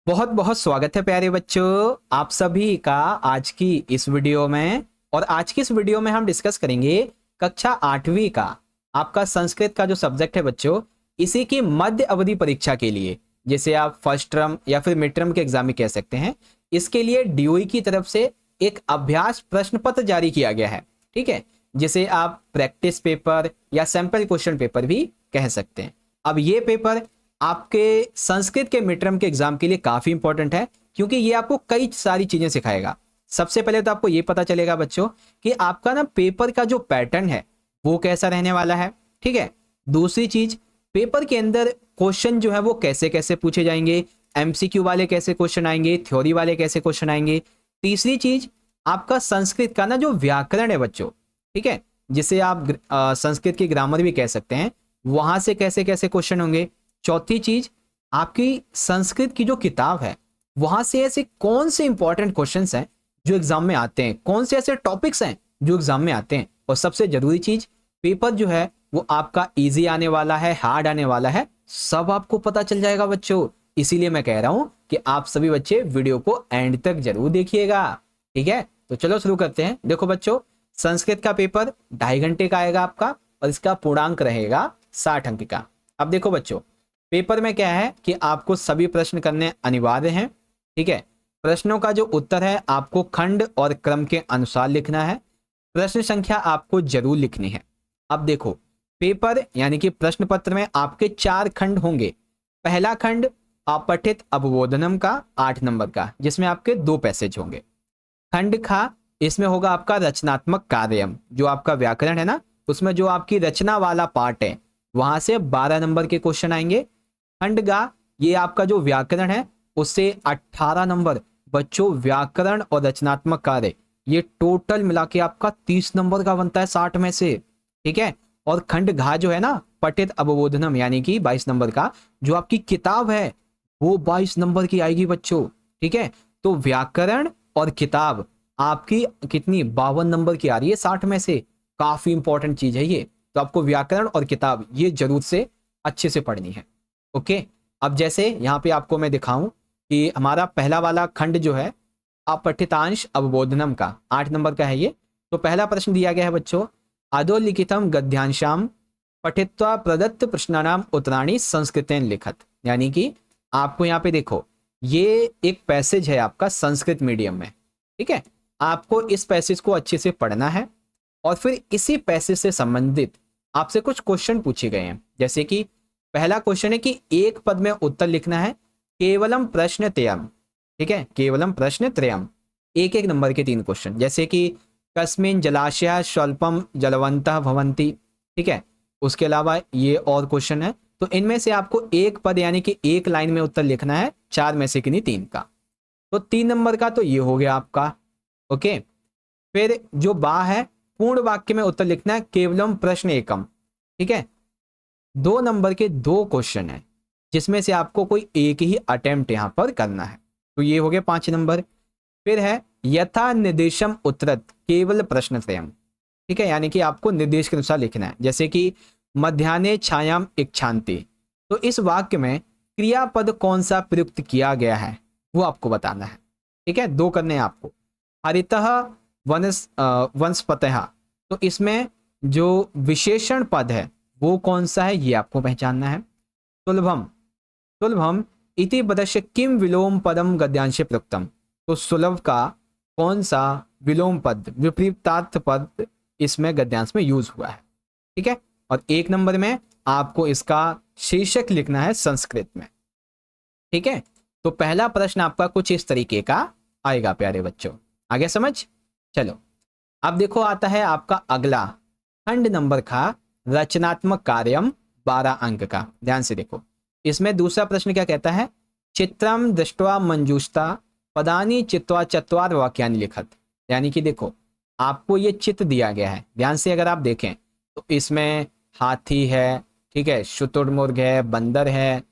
बहुत बहुत स्वागत है प्यारे बच्चों आप सभी का आज की इस वीडियो में। और आज की इस वीडियो में हम डिस्कस करेंगे कक्षा 8वीं का आपका संस्कृत का जो सब्जेक्ट है बच्चों, इसी की मध्य अवधि परीक्षा के लिए, जिसे आप फर्स्ट टर्म या फिर मिड टर्म के एग्जाम में कह सकते हैं, इसके लिए डीओई की तरफ से एक अभ्यास प्रश्न पत्र जारी किया गया है। ठीक है, जिसे आप प्रैक्टिस पेपर या सैंपल क्वेश्चन पेपर भी कह सकते हैं। अब ये पेपर आपके संस्कृत के मिड टर्म के एग्जाम के लिए काफी इंपॉर्टेंट है, क्योंकि ये आपको कई सारी चीजें सिखाएगा। सबसे पहले तो आपको ये पता चलेगा बच्चों कि आपका ना पेपर का जो पैटर्न है वो कैसा रहने वाला है। ठीक है, दूसरी चीज, पेपर के अंदर क्वेश्चन जो है वो कैसे कैसे पूछे जाएंगे, एमसीक्यू वाले कैसे क्वेश्चन आएंगे, थ्योरी वाले कैसे क्वेश्चन आएंगे। तीसरी चीज, आपका संस्कृत का ना जो व्याकरण है बच्चों, ठीक है, जिसे आप संस्कृत की ग्रामर भी कह सकते हैं, वहां से कैसे कैसे क्वेश्चन होंगे। चौथी चीज, आपकी संस्कृत की जो किताब है वहां से ऐसे कौन से इंपॉर्टेंट क्वेश्चंस हैं जो एग्जाम में आते हैं, कौन से ऐसे टॉपिक्स हैं जो एग्जाम में आते हैं। और सबसे जरूरी चीज, पेपर जो है वो आपका इजी आने वाला है, हार्ड आने वाला है, सब आपको पता चल जाएगा बच्चों। इसीलिए मैं कह रहा हूं कि आप सभी बच्चे वीडियो को एंड तक जरूर देखिएगा। ठीक है, तो चलो शुरू करते हैं। देखो बच्चों, संस्कृत का पेपर 2.5 घंटे का आएगा आपका, और इसका पूर्णांक रहेगा 60 अंक का। अब देखो बच्चों, पेपर में क्या है कि आपको सभी प्रश्न करने अनिवार्य हैं। ठीक है, प्रश्नों का जो उत्तर है आपको खंड और क्रम के अनुसार लिखना है। प्रश्न संख्या आपको जरूर लिखनी है। अब देखो, पेपर यानी कि प्रश्न पत्र में आपके 4 खंड होंगे। पहला खंड अपठित अवबोधनम का 8 नंबर का, जिसमें आपके 2 पैसेज होंगे। खंड खा, इसमें होगा आपका रचनात्मक कार्यम, जो आपका व्याकरण है ना, उसमें जो आपकी रचना वाला पार्ट है वहां से 12 नंबर के क्वेश्चन आएंगे। खंड गा, ये आपका जो व्याकरण है उससे 18 नंबर। बच्चों, व्याकरण और रचनात्मक कार्य ये टोटल मिला के आपका 30 नंबर का बनता है 60 में से। ठीक है, और खंड घा जो है ना, पठित अवबोधनम, यानी कि 22 नंबर का, जो आपकी किताब है वो 22 नंबर की आएगी बच्चों। ठीक है, तो व्याकरण और किताब आपकी कितनी 52 नंबर की आ रही है 60 में से। काफी इंपॉर्टेंट चीज है ये, तो आपको व्याकरण और किताब ये जरूर से अच्छे से पढ़नी है। ओके, अब जैसे यहाँ पे आपको मैं दिखाऊं कि हमारा पहला वाला खंड जो है अपठितांश अवबोधनम का 8 नंबर का है ये। तो पहला प्रश्न दिया गया है बच्चों, अधोलिखितम गद्यांशाम पठित्वा प्रदत्त प्रश्नानाम उत्तराणी संस्कृतेन लिखत। यानी कि आपको यहाँ पे देखो, ये एक पैसेज है आपका संस्कृत मीडियम में। ठीक है, आपको इस पैसेज को अच्छे से पढ़ना है, और फिर इसी पैसेज से संबंधित आपसे कुछ क्वेश्चन पूछे गए हैं। जैसे कि पहला क्वेश्चन है कि एक पद में उत्तर लिखना है, केवलम प्रश्न त्रयम। ठीक है, केवलम प्रश्न त्रयम, एक एक नंबर के 3 क्वेश्चन। जैसे कि कस्मिन जलाशय स्वल्पम जलवंतः भवन्ति। ठीक है, उसके अलावा ये और क्वेश्चन है, तो इनमें से आपको एक पद यानी कि एक लाइन में उत्तर लिखना है, 4 में से किन्हीं 3 का। तो 3 नंबर का तो ये हो गया आपका। ओके, फिर जो बा है, पूर्ण वाक्य में उत्तर लिखना है, केवलम प्रश्न एकम। ठीक है, 2 नंबर के 2 क्वेश्चन है, जिसमें से आपको कोई एक ही अटेम्प्ट यहां पर करना है, तो ये हो गया 5 नंबर। फिर है यथा निर्देशम उत्तरत केवल प्रश्न स्वयं। ठीक है, यानी कि आपको निर्देश के अनुसार लिखना है। जैसे कि मध्याह्ने छायाम इच्छान्ति, तो इस वाक्य में क्रियापद कौन सा प्रयुक्त किया गया है वो आपको बताना है। ठीक है, 2 करने हैं आपको। हरितः वनस्पतः, तो इसमें जो विशेषण पद है वो कौन सा है ये आपको पहचानना है। सुलभम, सुलभम इति पदस्य किम विलोम पदम गद्यांशे प्रयुक्तम, तो सुलभ का कौन सा विलोम पद, विपरीतार्थ पद इसमें गद्यांश में यूज हुआ है। ठीक है, और 1 नंबर में आपको इसका शीर्षक लिखना है संस्कृत में। ठीक है, तो पहला प्रश्न आपका कुछ इस तरीके का आएगा प्यारे बच्चों, आगे समझ। चलो, अब देखो आता है आपका अगला खंड नंबर का रचनात्मक कार्यम 12 अंक का। ध्यान से देखो, इसमें दूसरा प्रश्न क्या कहता है, चित्रम दृष्ट्वा मंजूषता पदानी चित्वा चत्वार वाक्यानि लिखत। यानी कि देखो, आपको ये चित्र दिया गया है, ध्यान से अगर आप देखें तो इसमें हाथी है, ठीक है, शुतुरमुर्ग है, बंदर है,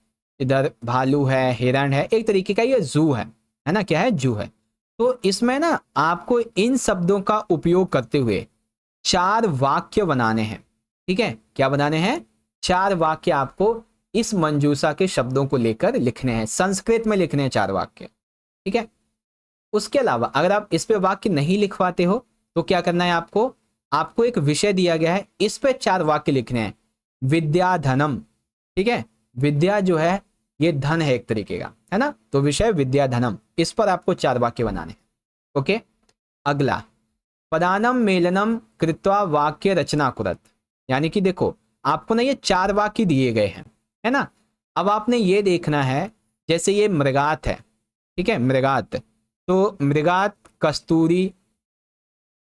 इधर भालू है, हिरण है, एक तरीके का ये जू है ना, क्या है, जू है। तो इसमें ना आपको इन शब्दों का उपयोग करते हुए 4 वाक्य बनाने हैं। ठीक है, क्या बनाने हैं, 4 वाक्य आपको इस मंजूषा के शब्दों को लेकर लिखने हैं, संस्कृत में लिखने हैं 4 वाक्य। ठीक है, उसके अलावा अगर आप इस पे वाक्य नहीं लिख पाते हो तो क्या करना है आपको, आपको एक विषय दिया गया है, इस पे 4 वाक्य लिखने हैं। विद्याधनम, ठीक है, विद्या जो है ये धन है एक तरीके का, है ना, तो विषय विद्याधनम, इस पर आपको 4 वाक्य बनाने हैं। ओके, अगला, पदानम मेलनम कृत्वा वाक्य रचना कुरत, यानी कि देखो आपको ना ये 4 वाक्य दिए गए हैं, है ना। अब आपने ये देखना है, जैसे ये मृगात है, ठीक है, मृगात, तो मृगात कस्तूरी,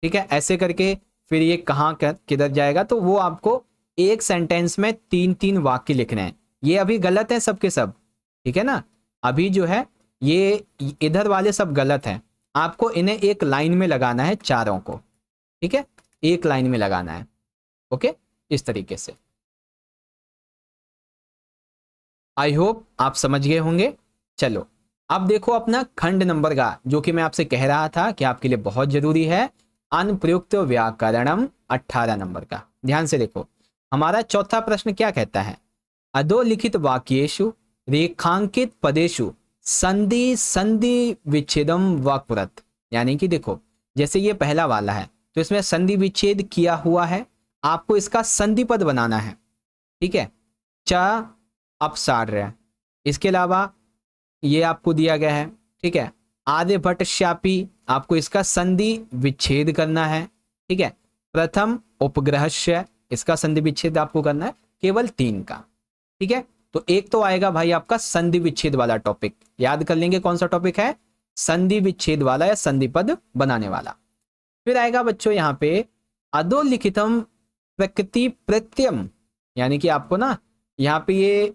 ठीक है, ऐसे करके फिर ये कहाँ किधर जाएगा, तो वो आपको एक सेंटेंस में 3-3 वाक्य लिखने हैं। ये अभी गलत है सबके सब, ठीक है ना, अभी जो है ये इधर वाले सब गलत हैं, आपको इन्हें एक लाइन में लगाना है चारों को, ठीक है, एक लाइन में लगाना है। ओके, इस तरीके से। आई होप आप समझ गए होंगे। चलो अब देखो अपना खंड नंबर का, जो कि मैं आपसे कह रहा था कि आपके लिए बहुत जरूरी है, अनुप्रयुक्त व्याकरणम 18 नंबर का। ध्यान से देखो, हमारा चौथा प्रश्न क्या कहता है, अधोलिखित वाक्येषु रेखांकित पदेषु संधि संधि विच्छेदम वाक्पुरत, यानी कि देखो जैसे ये पहला वाला है तो इसमें संधि विच्छेद किया हुआ है, आपको इसका संधि पद बनाना है। ठीक है, च अपसार्य, इसके अलावा ये आपको दिया गया है, ठीक है, आर्यभट्टश्यापी, आपको इसका संधि विच्छेद करना है। ठीक है, प्रथम उपग्रहस्य, इसका संधि विच्छेद आपको करना है, केवल 3 का। ठीक है, तो एक तो आएगा भाई आपका संधि विच्छेद वाला टॉपिक, याद कर लेंगे कौन सा टॉपिक है, संधि विच्छेद वाला या संधि पद बनाने वाला। फिर आएगा बच्चों यहाँ पे अधोलिखितम प्रकृति प्रत्ययम, यानी कि आपको ना यहाँ पे ये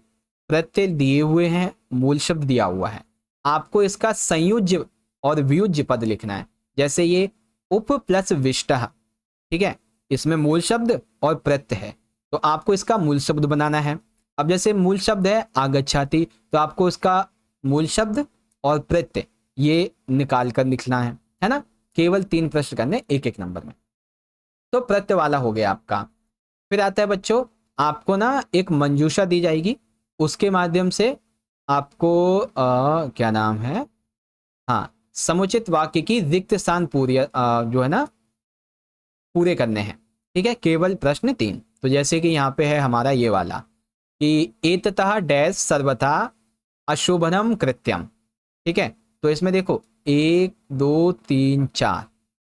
प्रत्यय दिए हुए हैं, मूल शब्द दिया हुआ है, आपको इसका संयुज्य और व्युज्य पद लिखना है। जैसे ये उप प्लस विष्टः, ठीक है, इसमें मूल शब्द और प्रत्यय है, तो आपको इसका मूल शब्द बनाना है। अब जैसे मूल शब्द है आगच्छाति, तो आपको इसका मूल शब्द और प्रत्यय ये निकाल कर लिखना है ना। केवल 3 प्रश्न करने एक एक नंबर में, तो प्रत्यय वाला हो गया आपका। फिर आता है बच्चों, आपको ना एक मंजूषा दी जाएगी, उसके माध्यम से आपको क्या नाम है, हाँ, समुचित वाक्य की रिक्त स्थान पूरी जो है ना पूरे करने हैं। ठीक है, केवल प्रश्न 3। तो जैसे कि यहाँ पे है हमारा ये वाला कि एततः डैश सर्वथा अशुभनम कृत्यम। ठीक है, तो इसमें देखो 1 2 3 4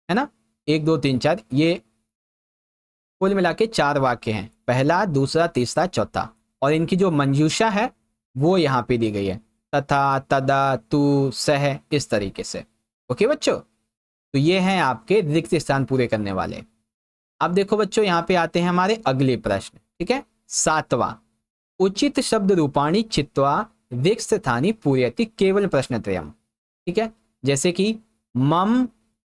है ना, 1 2 3 4, ये कुल मिला के 4 वाक्य हैं, पहला दूसरा तीसरा चौथा, और इनकी जो मंजूषा है वो यहाँ पे दी गई है, तथा तदा तू सह, इस तरीके से। ओके बच्चों, तो ये हैं आपके रिक्त स्थान पूरे करने वाले। अब देखो बच्चों यहाँ पे आते हैं हमारे अगले प्रश्न। ठीक है, 7वां, उचित शब्द रूपाणी चित्वा रिक्त स्थानी पूरयति केवल प्रश्न त्रयम। ठीक है, जैसे कि मम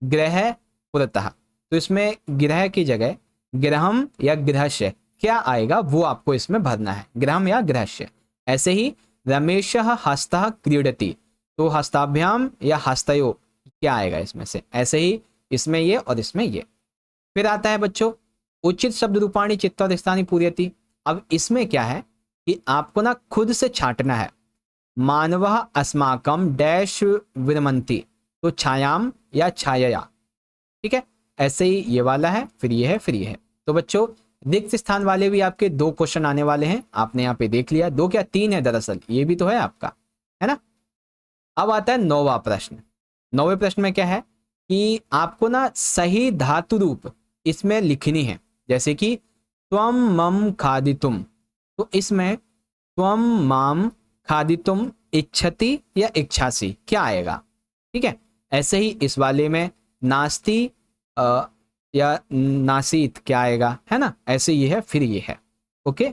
ग्रह पुरतः, तो इसमें ग्रह की जगह ग्रहम या गृहस्य क्या आएगा वो आपको इसमें भरना है, ग्रहम या गृहस्य। ऐसे ही रमेशः हस्तः क्रीडति, तो हस्ताभ्याम या हस्तयो क्या आएगा इसमें से, ऐसे ही इसमें ये और इसमें ये। फिर आता है बच्चों उचित शब्द रूपाणी चित्वा स्थानी पूरयति। अब इसमें क्या है कि आपको ना खुद से छांटना है, मानवः अस्माकम डैश विरमंती, तो छायाम या छाया। ठीक है, ऐसे ही ये वाला है, फिर ये है, फिर ये है। तो बच्चों रिक्त स्थान वाले भी आपके 2 क्वेश्चन आने वाले हैं, आपने यहाँ पे देख लिया, 2 क्या 3 है दरअसल, ये भी तो है आपका, है ना। अब आता है 9वां प्रश्न। 9वें प्रश्न में क्या है कि आपको ना सही धातु रूप इसमें लिखनी है, जैसे कि त्वम मम खादितुम, तो इसमें त्वम माम खादितुम इच्छति या इच्छासी क्या आएगा। ठीक है, ऐसे ही इस वाले में नास्ति या नासीत क्या आएगा, है ना, ऐसे ये है, फिर ये है। ओके,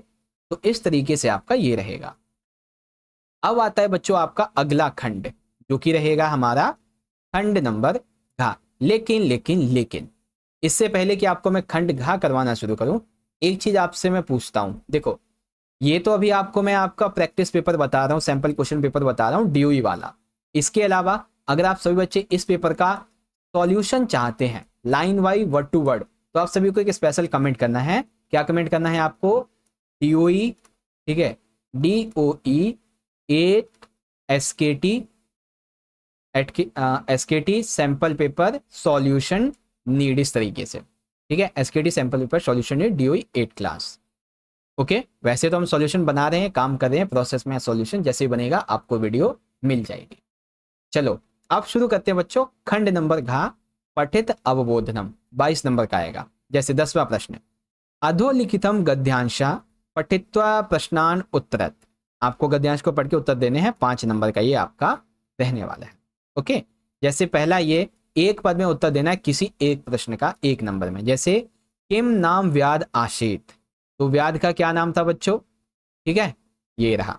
तो इस तरीके से आपका ये रहेगा। अब आता है बच्चों आपका अगला खंड, जो कि रहेगा हमारा खंड नंबर घ। लेकिन इससे पहले कि आपको मैं खंड घ करवाना शुरू करूं, एक चीज आपसे मैं पूछता हूं। देखो ये तो अभी आपको मैं आपका प्रैक्टिस पेपर बता रहा हूं, सैंपल क्वेश्चन पेपर बता रहा हूं डीओई वाला। इसके अलावा अगर आप सभी बच्चे इस पेपर का सॉल्यूशन चाहते हैं line wise word to word, तो आप सभी को एक स्पेशल कमेंट करना है। क्या कमेंट करना है आपको, डीओई, ठीक है, DOE 8 SKT sample paper solution need, इस तरीके से, ठीक है। SKT sample paper solution need DOE 8 class. Okay, वैसे तो हम सॉल्यूशन बना रहे हैं, काम कर रहे हैं, प्रोसेस में सॉल्यूशन, जैसे ही बनेगा आपको वीडियो मिल जाएगी। चलो अब शुरू करते हैं बच्चों। खंड नंबर घ पठित अवबोधनम 22 नंबर का आएगा। जैसे 10वां प्रश्न, अधोलिखितम गद्यांशा पठित्वा प्रश्नान उत्तरत। आपको गद्यांश को पढ़ के उत्तर देने हैं, 5 नंबर का ये आपका रहने वाला है। ओके, जैसे पहला ये एक पद में उत्तर देना है किसी एक प्रश्न का 1 नंबर में। जैसे किम नाम व्याध आशीत, तो व्याध का क्या नाम था बच्चों, ठीक है, ये रहा।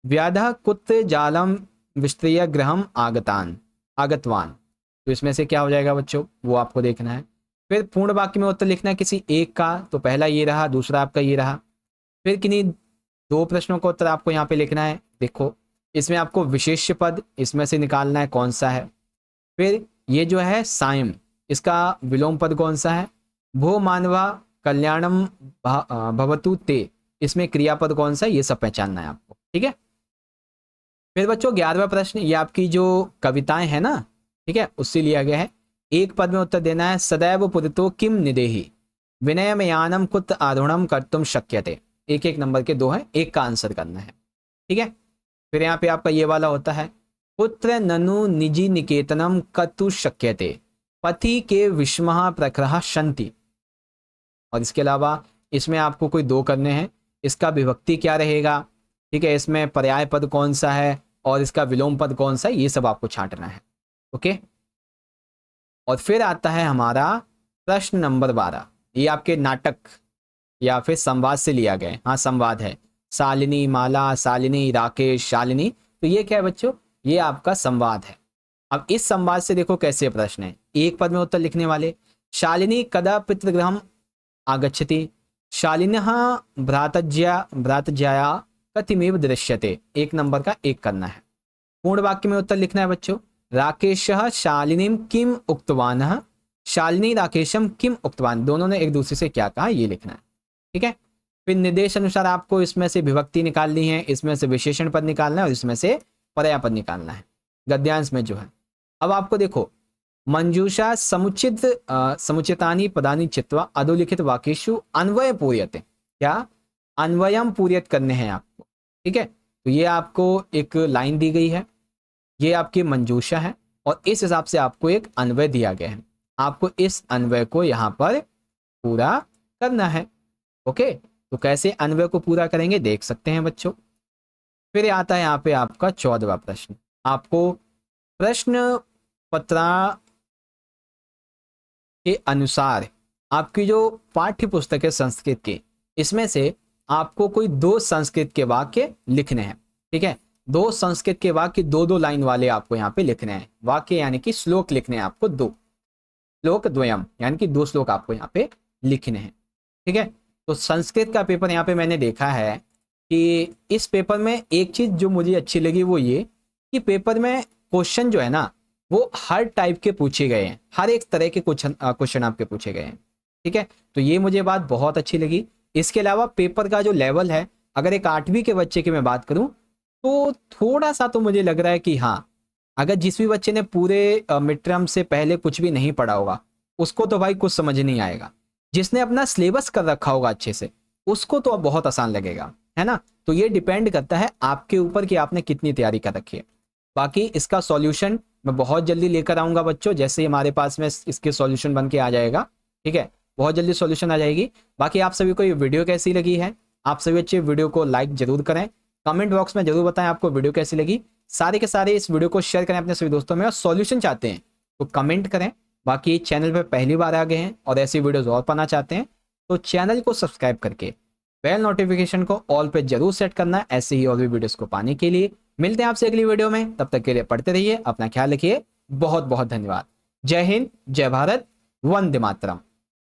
व्याधा कुत्र जालम विस्त्रीय ग्रहम आगतवान, तो इसमें से क्या हो जाएगा बच्चों, वो आपको देखना है। फिर पूर्ण वाक्य में उत्तर लिखना है किसी एक का, तो पहला ये रहा, दूसरा आपका ये रहा। फिर किन्हीं 2 प्रश्नों का उत्तर आपको यहाँ पे लिखना है। देखो इसमें आपको विशेष्य पद इसमें से निकालना है कौन सा है। फिर ये जो है सायम, इसका विलोम पद कौन सा है। भो मानवा कल्याणम भवतु ते, इसमें क्रियापद कौन सा है, ये सब पहचानना है आपको, ठीक है। फिर बच्चों 11वां प्रश्न, ये आपकी जो कविताएं हैं ना, ठीक है, उससे लिया गया है। एक पद में उत्तर देना है, सदैव पुदितो किम निदेहि विनयमयानम कुत आरोहणम कर्तुम शक्यते। 1-1 नंबर के 2 हैं, एक का आंसर करना है, ठीक है। फिर यहाँ पे आपका ये वाला होता है, पुत्र ननु निजी निकेतनम कतु शक्यते पति के विस्मः प्रखरः शंति। और इसके अलावा इसमें आपको कोई 2 करने हैं, इसका विभक्ति क्या रहेगा, ठीक है, इसमें पर्याय पद कौन सा है और इसका विलोम पद कौन सा है, ये सब आपको छांटना है। ओके, और फिर आता है हमारा प्रश्न नंबर 12। ये आपके नाटक या फिर संवाद से लिया गया है। हाँ, संवाद है, शालिनी माला, शालिनी राकेश, शालिनी, तो ये क्या है बच्चों, ये आपका संवाद है। अब इस संवाद से देखो कैसे प्रश्न है, एक पद में उत्तर लिखने वाले। शालिनी कदा पितृगृहम आगच्छति, शालिनः भ्रातज्याया कतिमेव दृश्यते। 1 नंबर का 1 करना है। पूर्ण वाक्य में उत्तर लिखना है बच्चों, राकेशः शालिनीम किम उक्तवानः, शालिनी राकेशम किम उक्तवान, दोनों ने एक दूसरे से क्या कहा, ये लिखना है, ठीक है। फिर निर्देश अनुसार आपको इसमें से विभक्ति निकालनी है, इसमें से विशेषण पद निकालना है और इसमें से पर्याय पद निकालना है गद्यांश में जो है। अब आपको देखो, मंजूषा समुचितानि पदानि चित्वा अधोलिखित वाक्येषु अन्वय पूर्यते, क्या अन्वयम पूर्यत करने हैं आपको, ठीक है। तो ये आपको एक लाइन दी गई है, ये आपकी मंजूषा है और इस हिसाब से आपको एक अन्वय दिया गया है, आपको इस अन्वय को यहाँ पर पूरा करना है। ओके, तो कैसे अन्वय को पूरा करेंगे देख सकते हैं बच्चों। फिर आता है यहाँ पे आपका 14वां प्रश्न। आपको प्रश्न पत्रा के अनुसार आपकी जो पाठ्य पुस्तक है संस्कृत की, इसमें से आपको कोई 2 संस्कृत के वाक्य लिखने हैं, ठीक है। 2 संस्कृत के वाक्य 2-2 लाइन वाले आपको यहाँ पे लिखने हैं। वाक्य यानी कि श्लोक लिखने हैं आपको 2, श्लोक द्वयम यानी कि 2 श्लोक आपको यहाँ पे लिखने हैं, ठीक है। तो संस्कृत का पेपर यहाँ पे मैंने देखा है कि इस पेपर में एक चीज जो मुझे अच्छी लगी वो ये कि पेपर में क्वेश्चन जो है ना वो हर टाइप के पूछे गए हैं, हर एक तरह के क्वेश्चन आपके पूछे गए हैं, ठीक है। तो ये मुझे बात बहुत अच्छी लगी। इसके अलावा पेपर का जो लेवल है, अगर एक 8वीं के बच्चे की मैं बात करूं तो थोड़ा सा तो मुझे लग रहा है कि हाँ, अगर जिस भी बच्चे ने पूरे मिड टर्म से पहले कुछ भी नहीं पढ़ा होगा उसको तो भाई कुछ समझ नहीं आएगा। जिसने अपना सिलेबस कर रखा होगा अच्छे से उसको तो अब बहुत आसान लगेगा, है ना। तो ये डिपेंड करता है आपके ऊपर कि आपने कितनी तैयारी कर रखी है। बाकी इसका सॉल्यूशन मैं बहुत जल्दी लेकर आऊंगा बच्चों, जैसे ही हमारे पास में इसके सॉल्यूशन बन के आ जाएगा, ठीक है, बहुत जल्दी सॉल्यूशन आ जाएगी। बाकी आप सभी को ये वीडियो कैसी लगी है, आप सभी अच्छे वीडियो को लाइक जरूर करें, कमेंट बॉक्स में जरूर बताएं आपको वीडियो कैसी लगी। सारे के सारे इस वीडियो को शेयर करें अपने सभी दोस्तों में, और सॉल्यूशन चाहते हैं तो कमेंट करें। बाकी चैनल पर पहली बार आ गए हैं और ऐसी वीडियोज और पाना चाहते हैं तो चैनल को सब्सक्राइब करके बेल नोटिफिकेशन को ऑल पे जरूर सेट करना है, ऐसे ही और भी वीडियोस को पाने के लिए। मिलते हैं आपसे अगली वीडियो में, तब तक के लिए पढ़ते रहिए, अपना ख्याल रखिए। बहुत बहुत धन्यवाद। जय हिंद, जय भारत, वंदे मातरम।